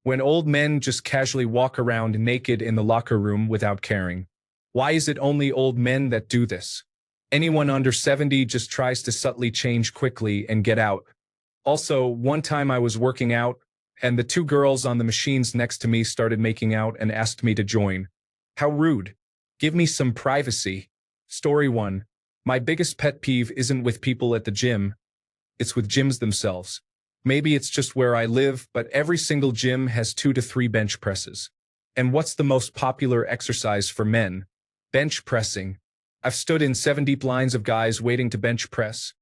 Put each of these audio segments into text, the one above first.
When old men just casually walk around naked in the locker room without caring. Why is it only old men that do this? Anyone under 70 just tries to subtly change quickly and get out. Also, one time I was working out, and the two girls on the machines next to me started making out and asked me to join. How rude. Give me some privacy. Story 1. My biggest pet peeve isn't with people at the gym. It's with gyms themselves. Maybe it's just where I live, but every single gym has 2 to 3 bench presses. And what's the most popular exercise for men? Bench pressing. I've stood in 7 deep lines of guys waiting to bench press.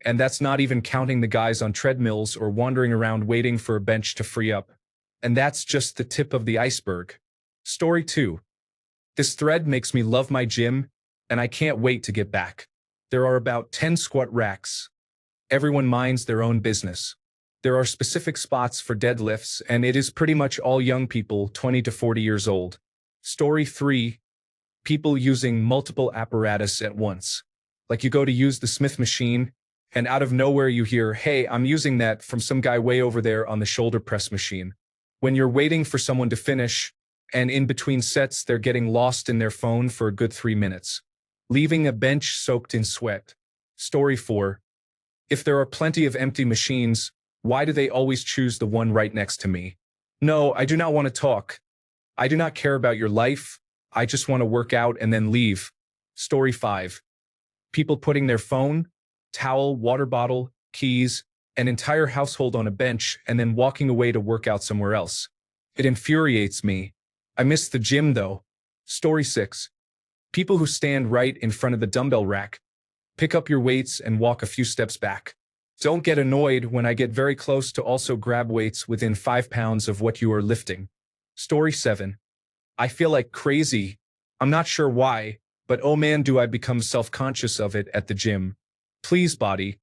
And that's not even counting the guys on treadmills or wandering around waiting for a bench to free up. And that's just the tip of the iceberg. Story 2. This thread makes me love my gym, and I can't wait to get back. There are about 10 squat racks. Everyone minds their own business. There are specific spots for deadlifts, and it is pretty much all young people 20 to 40 years old. Story 3. People using multiple apparatus at once. Like you go to use the Smith machine, and out of nowhere you hear, "Hey, I'm using that," from some guy way over there on the shoulder press machine. When you're waiting for someone to finish, and in between sets they're getting lost in their phone for a good 3 minutes. Leaving a bench soaked in sweat. Story 4. If there are plenty of empty machines, why do they always choose the one right next to me? No, I do not want to talk. I do not care about your life. I just want to work out and then leave. Story 5. People putting their phone, towel, water bottle, keys, an entire household on a bench and then walking away to work out somewhere else. It infuriates me. I miss the gym though. Story 6. People who stand right in front of the dumbbell rack. Pick up your weights and walk a few steps back. Don't get annoyed when I get very close to also grab weights within 5 pounds of what you are lifting. Story 7. I feel like crazy. I'm not sure why, but oh man, do I become self-conscious of it at the gym. Please, body.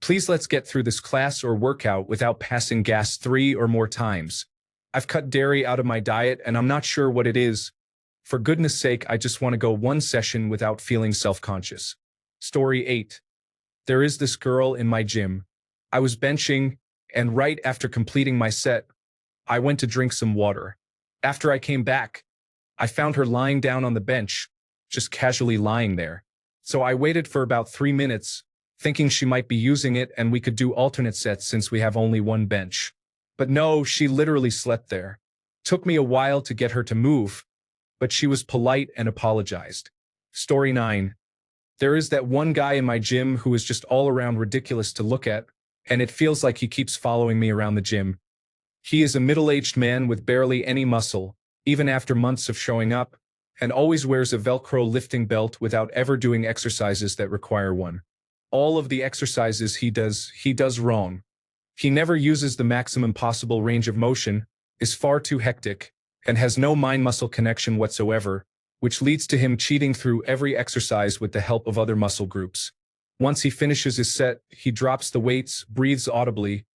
Please, let's get through this class or workout without passing gas 3 or more times. I've cut dairy out of my diet and I'm not sure what it is. For goodness sake, I just want to go one session without feeling self-conscious. Story 8. There is this girl in my gym. I was benching, and right after completing my set, I went to drink some water. After I came back, I found her lying down on the bench, just casually lying there. So I waited for about 3 minutes, thinking she might be using it and we could do alternate sets since we have only one bench. But no, she literally slept there. Took me a while to get her to move, but she was polite and apologized. Story 9. There is that one guy in my gym who is just all around ridiculous to look at, and it feels like he keeps following me around the gym. He is a middle-aged man with barely any muscle, even after months of showing up, and always wears a Velcro lifting belt without ever doing exercises that require one. All of the exercises he does wrong. He never uses the maximum possible range of motion, is far too hectic, and has no mind-muscle connection whatsoever, which leads to him cheating through every exercise with the help of other muscle groups. Once he finishes his set, he drops the weights, breathes audibly,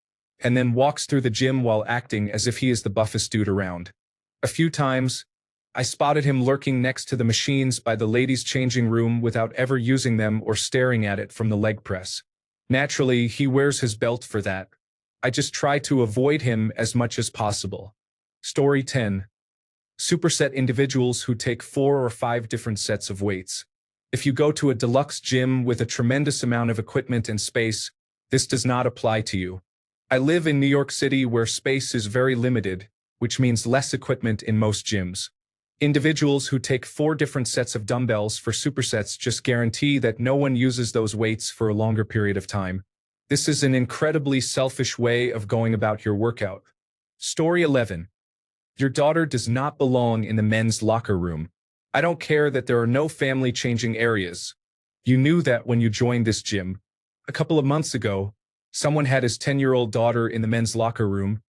and then walks through the gym while acting as if he is the buffest dude around. A few times, I spotted him lurking next to the machines by the ladies' changing room without ever using them or staring at it from the leg press. Naturally, he wears his belt for that. I just try to avoid him as much as possible. Story 10. Superset individuals who take 4 or 5 different sets of weights. If you go to a deluxe gym with a tremendous amount of equipment and space, this does not apply to you. I live in New York City where space is very limited, which means less equipment in most gyms. Individuals who take 4 different sets of dumbbells for supersets just guarantee that no one uses those weights for a longer period of time. This is an incredibly selfish way of going about your workout. Story 11. Your daughter does not belong in the men's locker room. I don't care that there are no family changing areas. You knew that when you joined this gym. A couple of months ago, someone had his 10-year-old daughter in the men's locker room.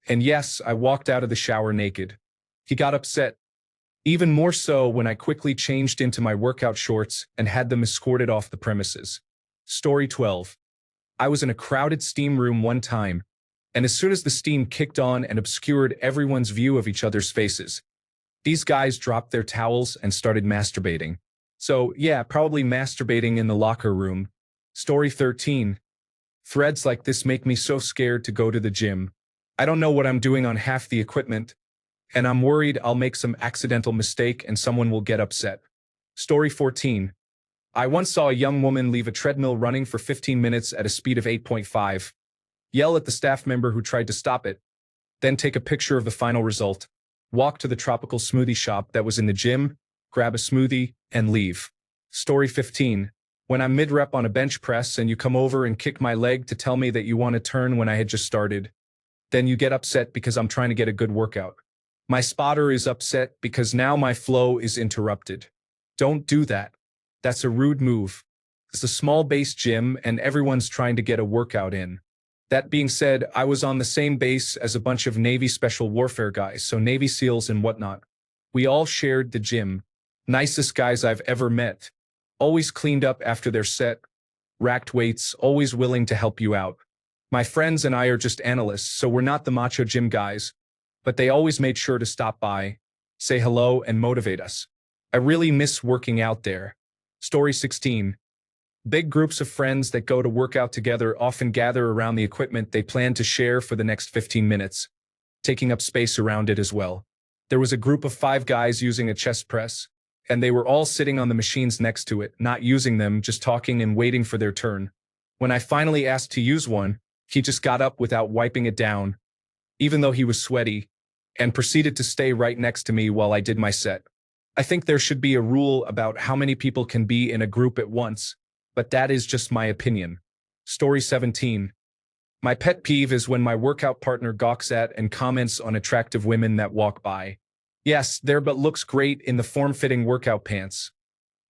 And yes, I walked out of the shower naked. He got upset. Even more so when I quickly changed into my workout shorts and had them escorted off the premises. Story 12. I was in a crowded steam room one time, and as soon as the steam kicked on and obscured everyone's view of each other's faces, these guys dropped their towels and started masturbating. So yeah, probably masturbating in the locker room. Story 13. Threads like this make me so scared to go to the gym. I don't know what I'm doing on half the equipment, and I'm worried I'll make some accidental mistake and someone will get upset. Story 14. I once saw a young woman leave a treadmill running for 15 minutes at a speed of 8.5, yell at the staff member who tried to stop it, then take a picture of the final result, walk to the tropical smoothie shop that was in the gym, grab a smoothie, and leave. Story 15. When I'm mid-rep on a bench press and you come over and kick my leg to tell me that you want to turn when I had just started, then you get upset because I'm trying to get a good workout. My spotter is upset because now my flow is interrupted. Don't do that. That's a rude move. It's a small base gym and everyone's trying to get a workout in. That being said, I was on the same base as a bunch of Navy Special Warfare guys, so Navy SEALs and whatnot. We all shared the gym. Nicest guys I've ever met. Always cleaned up after their set. Racked weights, always willing to help you out. My friends and I are just analysts, so we're not the macho gym guys, but they always made sure to stop by, say hello, and motivate us. I really miss working out there. Story 16. Big groups of friends that go to work out together often gather around the equipment they plan to share for the next 15 minutes, taking up space around it as well. There was a group of 5 guys using a chest press, and they were all sitting on the machines next to it, not using them, just talking and waiting for their turn. When I finally asked to use one, he just got up without wiping it down, even though he was sweaty, and proceeded to stay right next to me while I did my set. I think there should be a rule about how many people can be in a group at once, but that is just my opinion. Story 17. My pet peeve is when my workout partner gawks at and comments on attractive women that walk by. Yes, there but looks great in the form-fitting workout pants.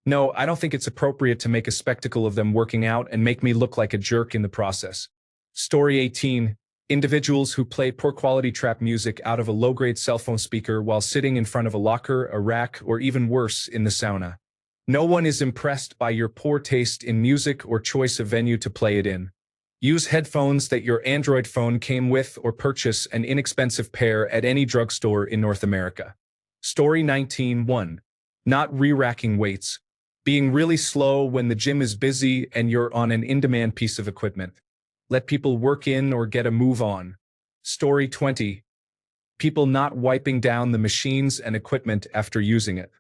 No, I don't think it's appropriate to make a spectacle of them working out and make me look like a jerk in the process. Story 18. Individuals who play poor-quality trap music out of a low-grade cell phone speaker while sitting in front of a locker, a rack, or even worse, in the sauna. No one is impressed by your poor taste in music or choice of venue to play it in. Use headphones that your Android phone came with or purchase an inexpensive pair at any drugstore in North America. Story 19.1. Not re-racking weights. Being really slow when the gym is busy and you're on an in-demand piece of equipment. Let people work in or get a move on. Story 20. People not wiping down the machines and equipment after using it.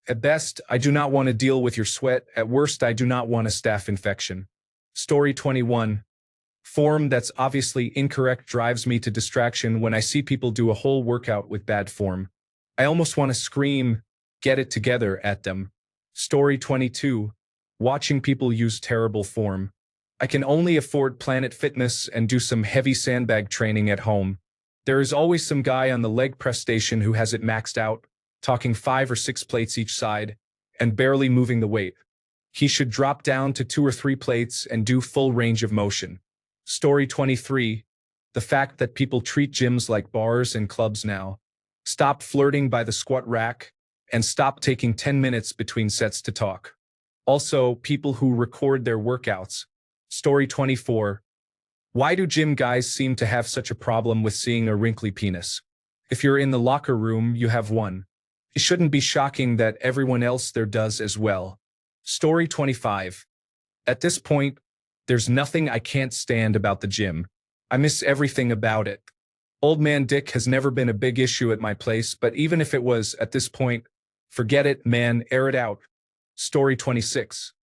At best, I do not want to deal with your sweat. At worst, I do not want a staph infection. Story 21. Form that's obviously incorrect drives me to distraction when I see people do a whole workout with bad form. I almost want to scream, "Get it together," at them. Story 22. Watching people use terrible form. I can only afford Planet Fitness and do some heavy sandbag training at home. There is always some guy on the leg press station who has it maxed out, talking 5 or 6 plates each side, and barely moving the weight. He should drop down to 2 or 3 plates and do full range of motion. Story 23. The fact that people treat gyms like bars and clubs now. Stop flirting by the squat rack, and stop taking 10 minutes between sets to talk. Also, people who record their workouts. Story 24. Why do gym guys seem to have such a problem with seeing a wrinkly penis? If you're in the locker room, you have one. It shouldn't be shocking that everyone else there does as well. Story 25. At this point, there's nothing I can't stand about the gym. I miss everything about it. Old man dick has never been a big issue at my place, but even if it was, at this point, forget it, man, air it out. Story 26.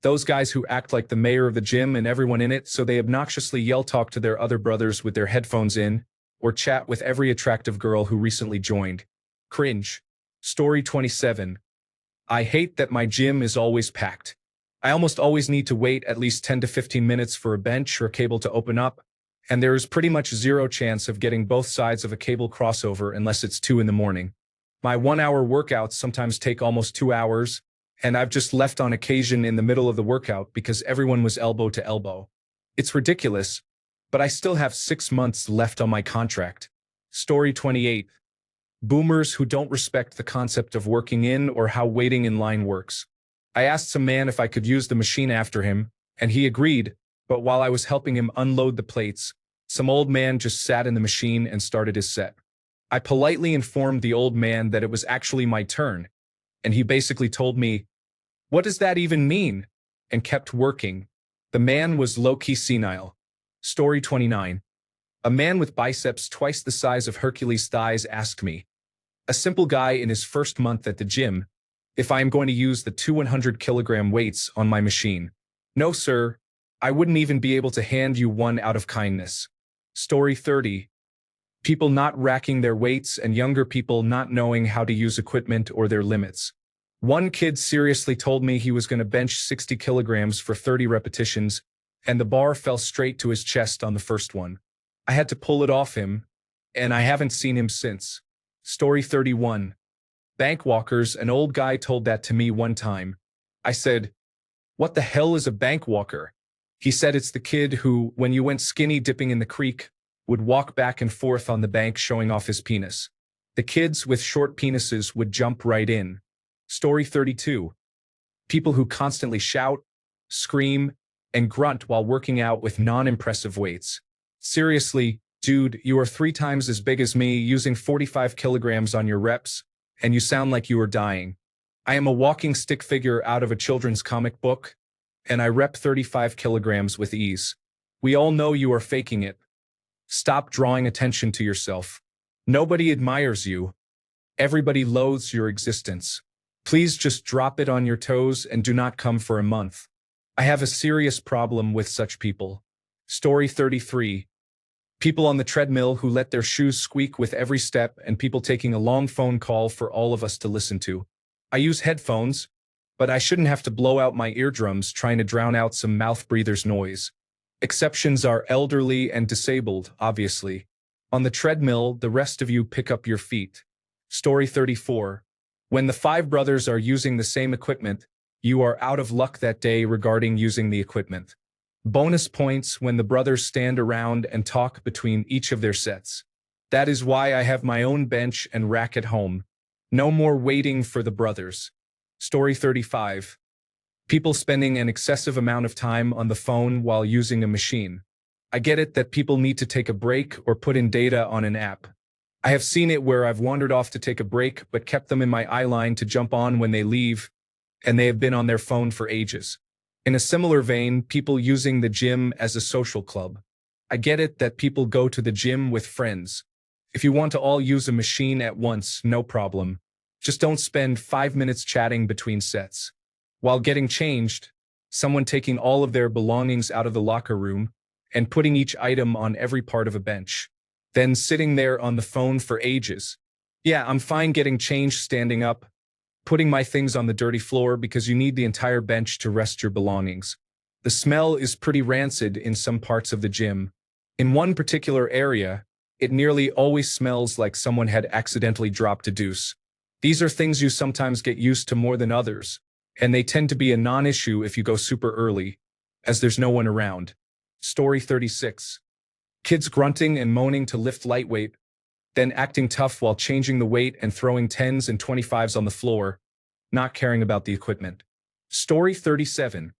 Those guys who act like the mayor of the gym and everyone in it, so they obnoxiously yell talk to their other brothers with their headphones in, or chat with every attractive girl who recently joined. Cringe. Story 27. I hate that my gym is always packed. I almost always need to wait at least 10 to 15 minutes for a bench or cable to open up, and there is pretty much zero chance of getting both sides of a cable crossover unless it's 2 in the morning. My 1-hour workouts sometimes take almost 2 hours, and I've just left on occasion in the middle of the workout because everyone was elbow to elbow. It's ridiculous, but I still have 6 months left on my contract. Story 28. Boomers who don't respect the concept of working in or how waiting in line works. I asked some man if I could use the machine after him, and he agreed, but while I was helping him unload the plates, some old man just sat in the machine and started his set. I politely informed the old man that it was actually my turn, and he basically told me, "What does that even mean?" and kept working. The man was low-key senile. Story 29. A man with biceps twice the size of Hercules' thighs asked me, a simple guy in his first month at the gym, if I am going to use the two 100-kilogram weights on my machine. No, sir. I wouldn't even be able to hand you one out of kindness. Story 30. People not racking their weights and younger people not knowing how to use equipment or their limits. One kid seriously told me he was going to bench 60 kilograms for 30 repetitions, and the bar fell straight to his chest on the first one. I had to pull it off him, and I haven't seen him since. Story 31. Bank walkers, an old guy told that to me one time. I said, "What the hell is a bank walker?" He said it's the kid who, when you went skinny dipping in the creek, would walk back and forth on the bank showing off his penis. The kids with short penises would jump right in. Story 32. People who constantly shout, scream, and grunt while working out with non-impressive weights. Seriously, dude, you are 3 times as big as me using 45 kilograms on your reps, and you sound like you are dying. I am a walking stick figure out of a children's comic book, and I rep 35 kilograms with ease. We all know you are faking it. Stop drawing attention to yourself. Nobody admires you. Everybody loathes your existence. Please just drop it on your toes and do not come for a month. I have a serious problem with such people. Story 33. People on the treadmill who let their shoes squeak with every step and people taking a long phone call for all of us to listen to. I use headphones, but I shouldn't have to blow out my eardrums trying to drown out some mouth breather's noise. Exceptions are elderly and disabled, obviously. On the treadmill, the rest of you pick up your feet. Story 34. When the 5 brothers are using the same equipment, you are out of luck that day regarding using the equipment. Bonus points when the brothers stand around and talk between each of their sets. That is why I have my own bench and rack at home. No more waiting for the brothers. Story 35. People spending an excessive amount of time on the phone while using a machine. I get it that people need to take a break or put in data on an app. I have seen it where I've wandered off to take a break but kept them in my eye line to jump on when they leave, and they have been on their phone for ages. In a similar vein, people using the gym as a social club. I get it that people go to the gym with friends. If you want to all use a machine at once, no problem. Just don't spend 5 minutes chatting between sets. While getting changed, someone taking all of their belongings out of the locker room and putting each item on every part of a bench. Then sitting there on the phone for ages. Yeah, I'm fine getting changed standing up, putting my things on the dirty floor because you need the entire bench to rest your belongings. The smell is pretty rancid in some parts of the gym. In one particular area, it nearly always smells like someone had accidentally dropped a deuce. These are things you sometimes get used to more than others, and they tend to be a non-issue if you go super early, as there's no one around. Story 36. Kids grunting and moaning to lift lightweight, then acting tough while changing the weight and throwing 10s and 25s on the floor, not caring about the equipment. Story 37.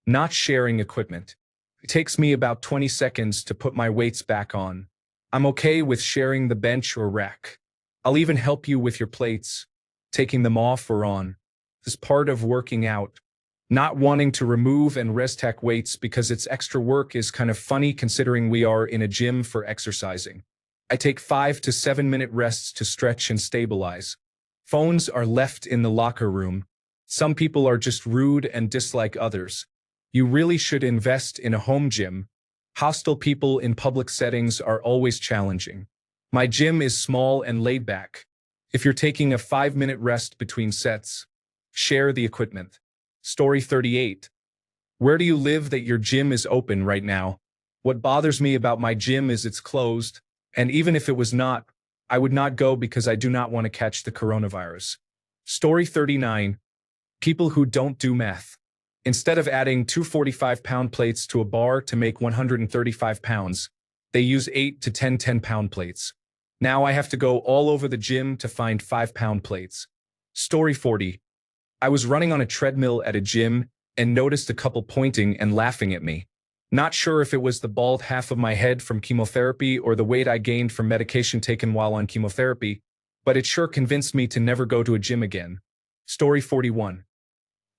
Not sharing equipment. It takes me about 20 seconds to put my weights back on. I'm okay with sharing the bench or rack. I'll even help you with your plates, taking them off or on. This is part of working out. Not wanting to remove and restack weights because it's extra work is kind of funny considering we are in a gym for exercising. I take 5 to 7 minute rests to stretch and stabilize. Phones are left in the locker room. Some people are just rude and dislike others. You really should invest in a home gym. Hostile people in public settings are always challenging. My gym is small and laid back. If you're taking a 5-minute rest between sets, share the equipment. Story 38. Where do you live that your gym is open right now? What bothers me about my gym is it's closed, and even if it was not, I would not go because I do not want to catch the coronavirus. Story 39. People who don't do math. Instead of adding 2 45-pound plates to a bar to make 135 pounds, they use 8 to 10 10-pound plates. Now I have to go all over the gym to find 5-pound plates. Story 40. I was running on a treadmill at a gym and noticed a couple pointing and laughing at me. Not sure if it was the bald half of my head from chemotherapy or the weight I gained from medication taken while on chemotherapy, but it sure convinced me to never go to a gym again. Story 41.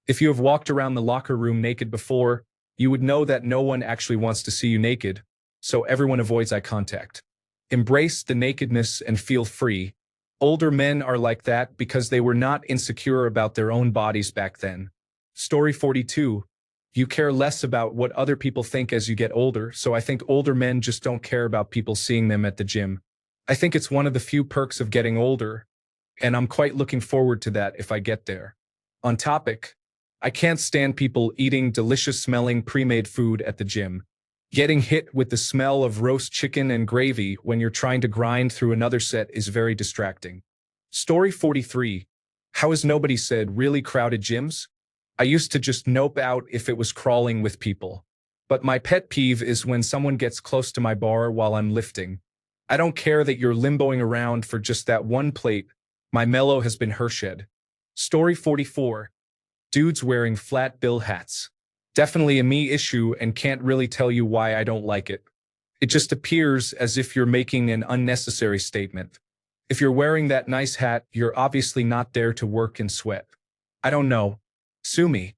If you have walked around the locker room naked before, you would know that no one actually wants to see you naked. so everyone avoids eye contact. Embrace the nakedness and feel free. Older men are like that because they were not insecure about their own bodies back then. Story 42. You care less about what other people think as you get older, so I think older men just don't care about people seeing them at the gym. I think it's one of the few perks of getting older, and I'm quite looking forward to that if I get there. On topic, I can't stand people eating delicious-smelling pre-made food at the gym. Getting hit with the smell of roast chicken and gravy when you're trying to grind through another set is very distracting. Story 43. How has nobody said really crowded gyms? I used to just nope out if it was crawling with people. But my pet peeve is when someone gets close to my bar while I'm lifting. I don't care that you're limboing around for just that one plate. My mellow has been Hershed. Story 44. Dudes wearing flat bill hats. Definitely a me issue and can't really tell you why I don't like it. It just appears as if you're making an unnecessary statement. If you're wearing that nice hat, you're obviously not there to work and sweat. I don't know. Sue me.